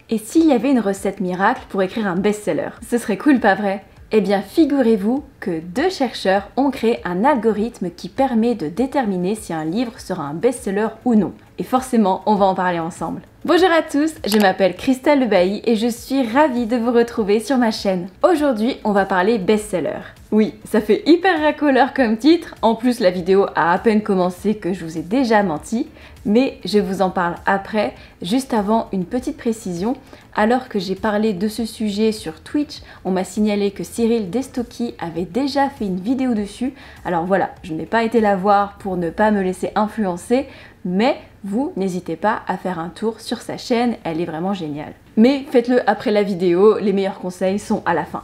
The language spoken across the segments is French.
Et s'il y avait une recette miracle pour écrire un best-seller? Ce serait cool, pas vrai? Eh bien, figurez-vous que 2 chercheurs ont créé un algorithme qui permet de déterminer si un livre sera un best-seller ou non. Et forcément, on va en parler ensemble. Bonjour à tous, je m'appelle Christelle Lebailly et je suis ravie de vous retrouver sur ma chaîne. Aujourd'hui, on va parler best-seller. Oui, ça fait hyper racoleur comme titre, en plus la vidéo a à peine commencé que je vous ai déjà menti, mais je vous en parle après. Juste avant, une petite précision, alors que j'ai parlé de ce sujet sur Twitch, on m'a signalé que Cyril Destocky avait déjà fait une vidéo dessus, alors voilà, je n'ai pas été la voir pour ne pas me laisser influencer, mais vous, n'hésitez pas à faire un tour sur sa chaîne, elle est vraiment géniale. Mais faites-le après la vidéo, les meilleurs conseils sont à la fin.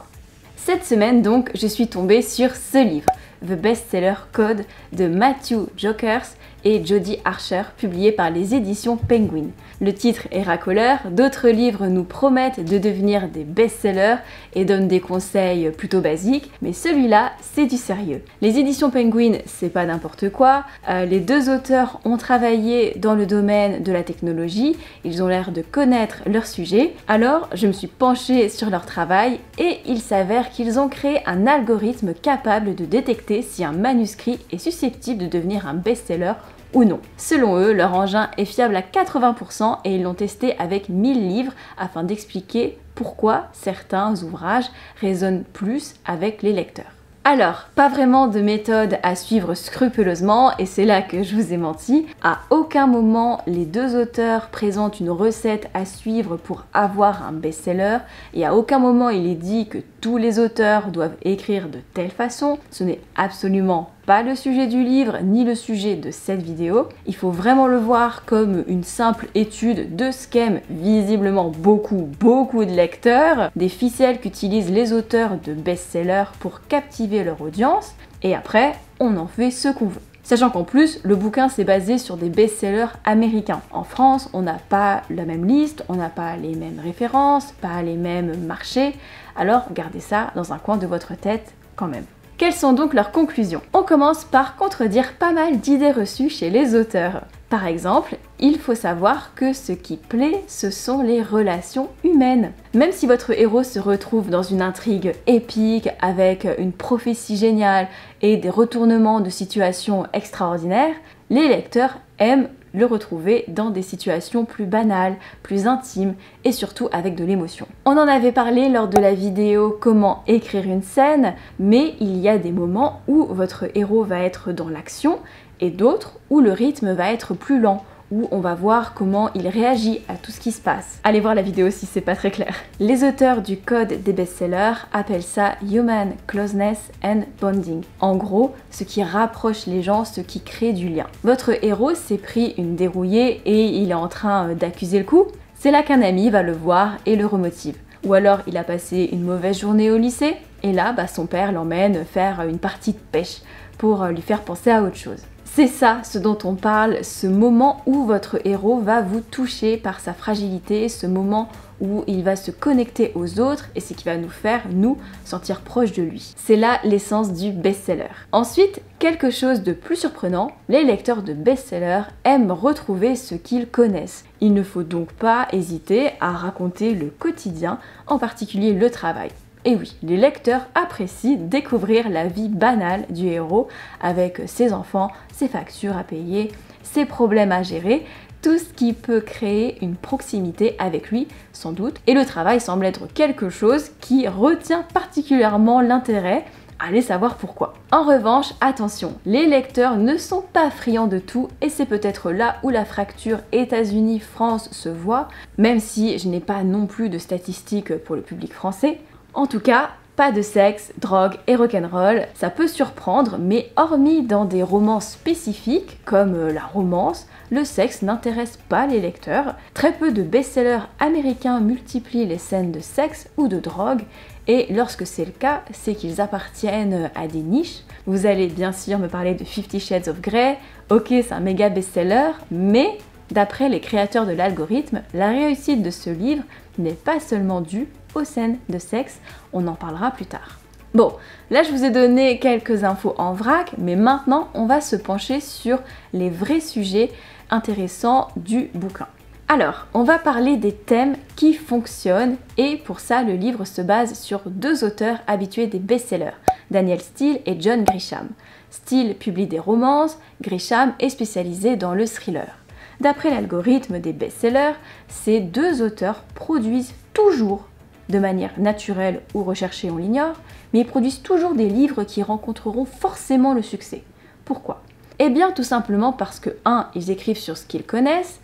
Cette semaine donc, je suis tombée sur ce livre, The Bestseller Code de Matthew Jokers et Jodie Archer, publié par les éditions Penguin. Le titre est racoleur, d'autres livres nous promettent de devenir des best-sellers et donnent des conseils plutôt basiques, mais celui-là, c'est du sérieux. Les éditions Penguin, c'est pas n'importe quoi, les 2 auteurs ont travaillé dans le domaine de la technologie, ils ont l'air de connaître leur sujet, alors je me suis penchée sur leur travail et il s'avère qu'ils ont créé un algorithme capable de détecter si un manuscrit est susceptible de devenir un best-seller ou non. Selon eux, leur engin est fiable à 80% et ils l'ont testé avec 1000 livres afin d'expliquer pourquoi certains ouvrages résonnent plus avec les lecteurs. Alors, pas vraiment de méthode à suivre scrupuleusement, et c'est là que je vous ai menti. À aucun moment, les 2 auteurs présentent une recette à suivre pour avoir un best-seller, et à aucun moment il est dit que tous les auteurs doivent écrire de telle façon. Ce n'est absolument pas le sujet du livre, ni le sujet de cette vidéo. Il faut vraiment le voir comme une simple étude de ce qu'aiment visiblement beaucoup de lecteurs, des ficelles qu'utilisent les auteurs de best-sellers pour captiver leur audience, et après, on en fait ce qu'on veut. Sachant qu'en plus, le bouquin s'est basé sur des best-sellers américains. En France, on n'a pas la même liste, on n'a pas les mêmes références, pas les mêmes marchés, alors gardez ça dans un coin de votre tête quand même. Quelles sont donc leurs conclusions? On commence par contredire pas mal d'idées reçues chez les auteurs. Par exemple, il faut savoir que ce qui plaît, ce sont les relations humaines. Même si votre héros se retrouve dans une intrigue épique avec une prophétie géniale et des retournements de situation extraordinaires, les lecteurs aiment le retrouver dans des situations plus banales, plus intimes et surtout avec de l'émotion. On en avait parlé lors de la vidéo comment écrire une scène, mais il y a des moments où votre héros va être dans l'action et d'autres où le rythme va être plus lent, où on va voir comment il réagit à tout ce qui se passe. Allez voir la vidéo si c'est pas très clair. Les auteurs du code des best-sellers appellent ça Human Closeness and Bonding. En gros, ce qui rapproche les gens, ce qui crée du lien. Votre héros s'est pris une dérouillée et il est en train d'accuser le coup. C'est là qu'un ami va le voir et le remotive. Ou alors il a passé une mauvaise journée au lycée et là, son père l'emmène faire une partie de pêche pour lui faire penser à autre chose. C'est ça ce dont on parle, ce moment où votre héros va vous toucher par sa fragilité, ce moment où il va se connecter aux autres et c'est qui va nous faire, nous, sentir proches de lui. C'est là l'essence du best-seller. Ensuite, quelque chose de plus surprenant, les lecteurs de best-seller aiment retrouver ce qu'ils connaissent. Il ne faut donc pas hésiter à raconter le quotidien, en particulier le travail. Et oui, les lecteurs apprécient découvrir la vie banale du héros avec ses enfants, ses factures à payer, ses problèmes à gérer, tout ce qui peut créer une proximité avec lui sans doute. Et le travail semble être quelque chose qui retient particulièrement l'intérêt. Allez savoir pourquoi. En revanche, attention, les lecteurs ne sont pas friands de tout et c'est peut-être là où la fracture États-Unis-France se voit, même si je n'ai pas non plus de statistiques pour le public français. En tout cas, pas de sexe, drogue et rock'n'roll, ça peut surprendre, mais hormis dans des romans spécifiques, comme la romance, le sexe n'intéresse pas les lecteurs. Très peu de best-sellers américains multiplient les scènes de sexe ou de drogue, et lorsque c'est le cas, c'est qu'ils appartiennent à des niches. Vous allez bien sûr me parler de 50 Shades of Grey, ok c'est un méga best-seller, mais d'après les créateurs de l'algorithme, la réussite de ce livre n'est pas seulement due aux scènes de sexe, on en parlera plus tard. Bon, là je vous ai donné quelques infos en vrac, mais maintenant on va se pencher sur les vrais sujets intéressants du bouquin. Alors, on va parler des thèmes qui fonctionnent et pour ça, le livre se base sur deux auteurs habitués des best-sellers, Danielle Steel et John Grisham. Steel publie des romances, Grisham est spécialisé dans le thriller. D'après l'algorithme des best-sellers, ces deux auteurs produisent toujours, de manière naturelle ou recherchée on l'ignore, mais ils produisent toujours des livres qui rencontreront forcément le succès. Pourquoi ? Eh bien tout simplement parce que 1. Ils écrivent sur ce qu'ils connaissent,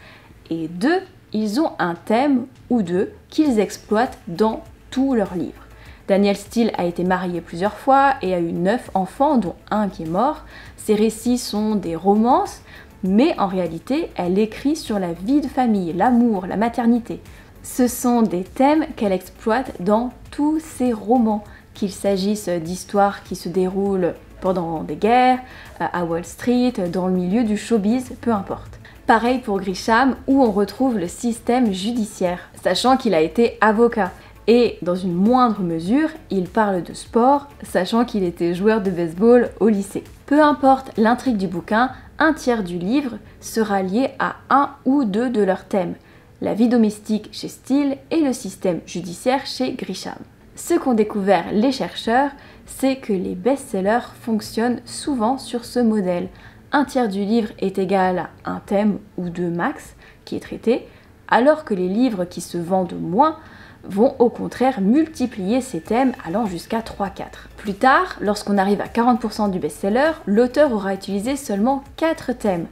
et 2. Ils ont un thème ou deux qu'ils exploitent dans tous leurs livres. Danielle Steel a été mariée plusieurs fois et a eu 9 enfants, dont un qui est mort. Ses récits sont des romances, mais en réalité, elle écrit sur la vie de famille, l'amour, la maternité. Ce sont des thèmes qu'elle exploite dans tous ses romans, qu'il s'agisse d'histoires qui se déroulent pendant des guerres, à Wall Street, dans le milieu du showbiz, peu importe. Pareil pour Grisham, où on retrouve le système judiciaire, sachant qu'il a été avocat. Et dans une moindre mesure, il parle de sport, sachant qu'il était joueur de baseball au lycée. Peu importe l'intrigue du bouquin, un tiers du livre sera lié à un ou deux de leurs thèmes. La vie domestique chez Steel et le système judiciaire chez Grisham. Ce qu'ont découvert les chercheurs, c'est que les best-sellers fonctionnent souvent sur ce modèle. Un tiers du livre est égal à un thème ou deux max qui est traité, alors que les livres qui se vendent moins vont au contraire multiplier ces thèmes allant jusqu'à 3-4. Plus tard, lorsqu'on arrive à 40% du best-seller, l'auteur aura utilisé seulement 4 thèmes,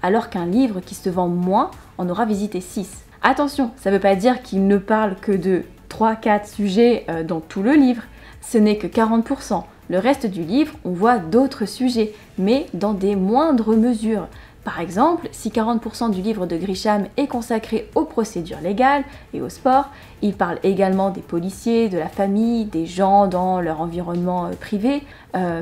alors qu'un livre qui se vend moins en aura visité 6. Attention, ça ne veut pas dire qu'il ne parle que de 3-4 sujets dans tout le livre, ce n'est que 40%. Le reste du livre, on voit d'autres sujets, mais dans des moindres mesures. Par exemple, si 40% du livre de Grisham est consacré aux procédures légales et au sport, il parle également des policiers, de la famille, des gens dans leur environnement privé,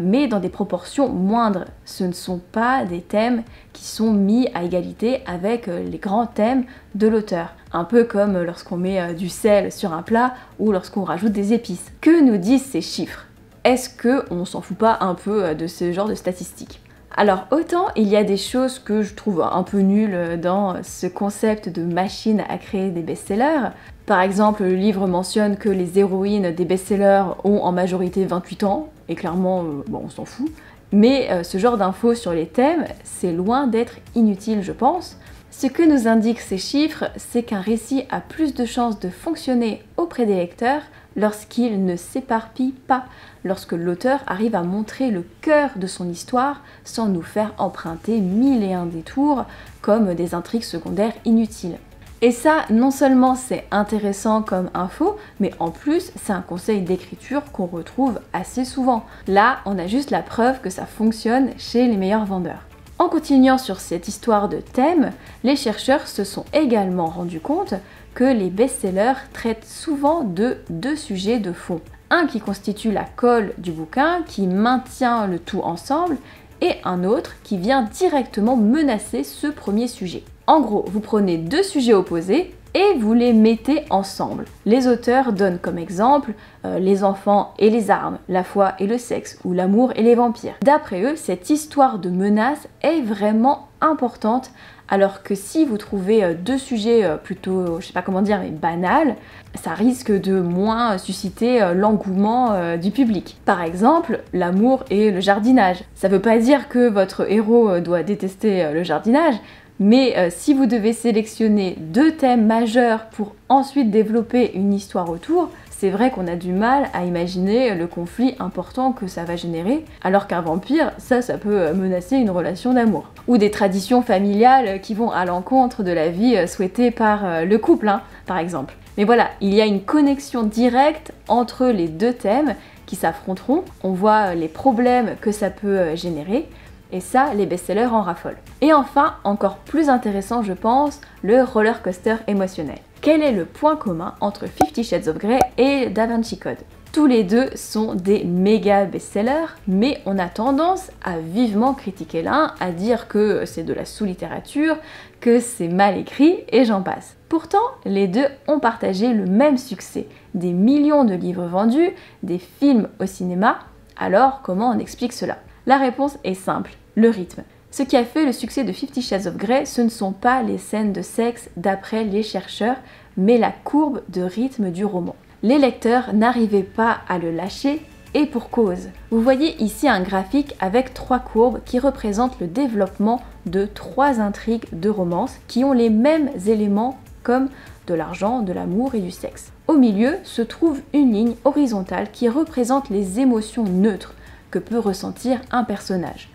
mais dans des proportions moindres. Ce ne sont pas des thèmes qui sont mis à égalité avec les grands thèmes de l'auteur. Un peu comme lorsqu'on met du sel sur un plat ou lorsqu'on rajoute des épices. Que nous disent ces chiffres ? Est-ce qu'on s'en fout pas un peu de ce genre de statistiques ? Alors autant il y a des choses que je trouve un peu nulles dans ce concept de machine à créer des best-sellers. Par exemple, le livre mentionne que les héroïnes des best-sellers ont en majorité 28 ans, et clairement, on s'en fout. Mais ce genre d'infos sur les thèmes, c'est loin d'être inutile, je pense. Ce que nous indiquent ces chiffres, c'est qu'un récit a plus de chances de fonctionner auprès des lecteurs lorsqu'il ne s'éparpille pas, lorsque l'auteur arrive à montrer le cœur de son histoire sans nous faire emprunter 1001 détours comme des intrigues secondaires inutiles. Et ça, non seulement c'est intéressant comme info, mais en plus c'est un conseil d'écriture qu'on retrouve assez souvent. Là, on a juste la preuve que ça fonctionne chez les meilleurs vendeurs. En continuant sur cette histoire de thème, les chercheurs se sont également rendus compte que les best-sellers traitent souvent de deux sujets de fond. Un qui constitue la colle du bouquin, qui maintient le tout ensemble, et un autre qui vient directement menacer ce premier sujet. En gros, vous prenez deux sujets opposés et vous les mettez ensemble. Les auteurs donnent comme exemple les enfants et les armes, la foi et le sexe, ou l'amour et les vampires. D'après eux, cette histoire de menace est vraiment importante, alors que si vous trouvez deux sujets plutôt, je sais pas comment dire, mais banals, ça risque de moins susciter l'engouement du public. Par exemple, l'amour et le jardinage. Ça veut pas dire que votre héros doit détester le jardinage, mais si vous devez sélectionner deux thèmes majeurs pour ensuite développer une histoire autour, c'est vrai qu'on a du mal à imaginer le conflit important que ça va générer, alors qu'un vampire, ça peut menacer une relation d'amour. Ou des traditions familiales qui vont à l'encontre de la vie souhaitée par le couple, par exemple. Mais voilà, il y a une connexion directe entre les deux thèmes qui s'affronteront, on voit les problèmes que ça peut générer, et ça, les best-sellers en raffolent. Et enfin, encore plus intéressant je pense, le roller coaster émotionnel. Quel est le point commun entre 50 Shades of Grey et Da Vinci Code ? Tous les deux sont des méga best-sellers, mais on a tendance à vivement critiquer l'un, à dire que c'est de la sous-littérature, que c'est mal écrit, et j'en passe. Pourtant, les deux ont partagé le même succès, des millions de livres vendus, des films au cinéma. Alors, comment on explique cela ? La réponse est simple, le rythme. Ce qui a fait le succès de 50 Shades of Grey, ce ne sont pas les scènes de sexe d'après les chercheurs, mais la courbe de rythme du roman. Les lecteurs n'arrivaient pas à le lâcher, et pour cause. Vous voyez ici un graphique avec 3 courbes qui représentent le développement de 3 intrigues de romance qui ont les mêmes éléments comme de l'argent, de l'amour et du sexe. Au milieu se trouve une ligne horizontale qui représente les émotions neutres que peut ressentir un personnage.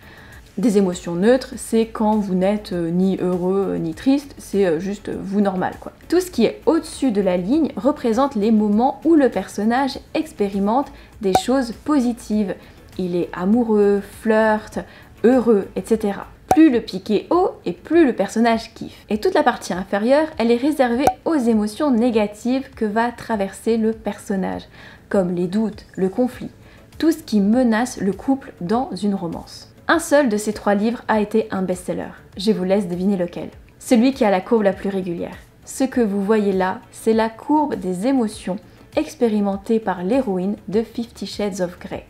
Des émotions neutres, c'est quand vous n'êtes ni heureux ni triste, c'est juste vous normal quoi. Tout ce qui est au-dessus de la ligne représente les moments où le personnage expérimente des choses positives. Il est amoureux, flirte, heureux, etc. Plus le pic est haut et plus le personnage kiffe. Et toute la partie inférieure, elle est réservée aux émotions négatives que va traverser le personnage, comme les doutes, le conflit, tout ce qui menace le couple dans une romance. Un seul de ces 3 livres a été un best-seller. Je vous laisse deviner lequel. Celui qui a la courbe la plus régulière. Ce que vous voyez là, c'est la courbe des émotions expérimentée par l'héroïne de 50 Shades of Grey.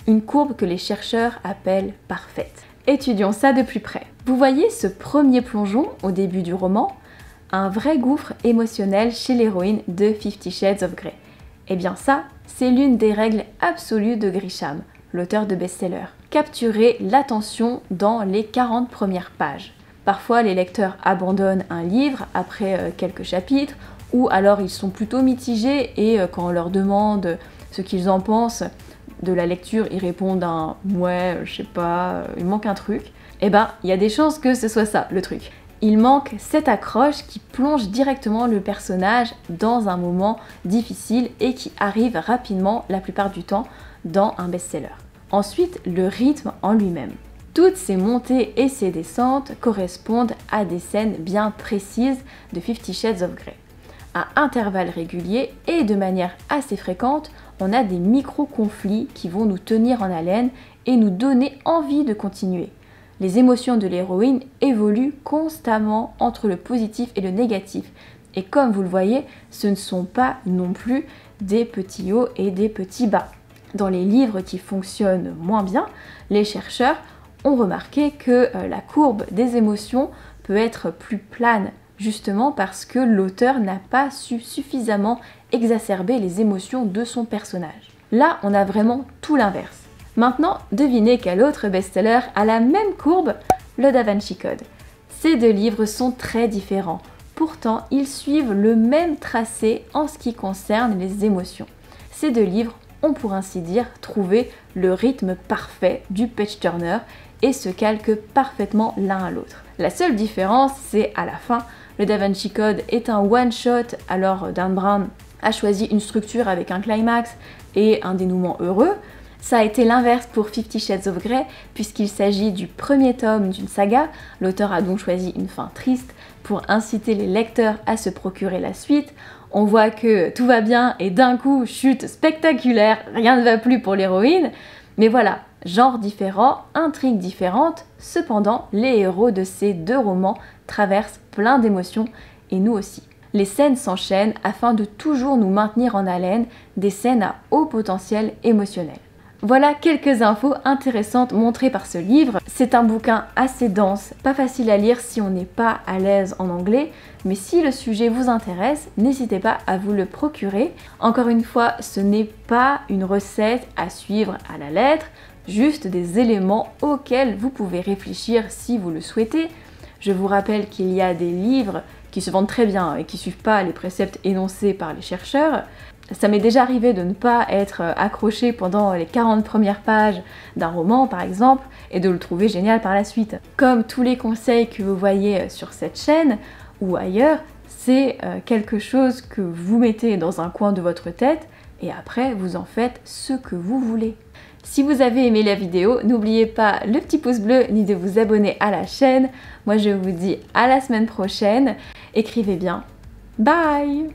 Une courbe que les chercheurs appellent parfaite. Étudions ça de plus près. Vous voyez ce premier plongeon au début du roman? Un vrai gouffre émotionnel chez l'héroïne de 50 Shades of Grey. Eh bien ça, c'est l'une des règles absolues de Grisham, l'auteur de best-seller. Capturer l'attention dans les 40 premières pages. Parfois, les lecteurs abandonnent un livre après quelques chapitres, ou alors ils sont plutôt mitigés et quand on leur demande ce qu'ils en pensent de la lecture, ils répondent un « ouais, je sais pas, il manque un truc ». Eh ben, il y a des chances que ce soit ça, le truc. Il manque cette accroche qui plonge directement le personnage dans un moment difficile et qui arrive rapidement, la plupart du temps, dans un best-seller. Ensuite, le rythme en lui-même. Toutes ces montées et ces descentes correspondent à des scènes bien précises de 50 Shades of Grey. À intervalles réguliers et de manière assez fréquente, on a des micro-conflits qui vont nous tenir en haleine et nous donner envie de continuer. Les émotions de l'héroïne évoluent constamment entre le positif et le négatif. Et comme vous le voyez, ce ne sont pas non plus des petits hauts et des petits bas. Dans les livres qui fonctionnent moins bien, les chercheurs ont remarqué que la courbe des émotions peut être plus plane, justement parce que l'auteur n'a pas su suffisamment exacerber les émotions de son personnage. Là, on a vraiment tout l'inverse. Maintenant, devinez quel autre best-seller a la même courbe, le Da Vinci Code. Ces 2 livres sont très différents, pourtant ils suivent le même tracé en ce qui concerne les émotions. Ces 2 livres ont pour ainsi dire trouvé le rythme parfait du page-turner et se calquent parfaitement l'un à l'autre. La seule différence, c'est à la fin. Le Da Vinci Code est un one-shot, alors Dan Brown a choisi une structure avec un climax et un dénouement heureux. Ça a été l'inverse pour 50 Shades of Grey, puisqu'il s'agit du premier tome d'une saga. L'auteur a donc choisi une fin triste pour inciter les lecteurs à se procurer la suite. On voit que tout va bien et d'un coup, chute spectaculaire, rien ne va plus pour l'héroïne. Mais voilà, genre différent, intrigue différente, cependant, les héros de ces 2 romans traversent plein d'émotions, et nous aussi. Les scènes s'enchaînent afin de toujours nous maintenir en haleine, des scènes à haut potentiel émotionnel. Voilà quelques infos intéressantes montrées par ce livre. C'est un bouquin assez dense, pas facile à lire si on n'est pas à l'aise en anglais, mais si le sujet vous intéresse, n'hésitez pas à vous le procurer. Encore une fois, ce n'est pas une recette à suivre à la lettre, juste des éléments auxquels vous pouvez réfléchir si vous le souhaitez. Je vous rappelle qu'il y a des livres qui se vendent très bien et qui ne suivent pas les préceptes énoncés par les chercheurs. Ça m'est déjà arrivé de ne pas être accroché pendant les 40 premières pages d'un roman par exemple et de le trouver génial par la suite. Comme tous les conseils que vous voyez sur cette chaîne ou ailleurs, c'est quelque chose que vous mettez dans un coin de votre tête et après vous en faites ce que vous voulez. Si vous avez aimé la vidéo, n'oubliez pas le petit pouce bleu ni de vous abonner à la chaîne. Moi je vous dis à la semaine prochaine. Écrivez bien. Bye!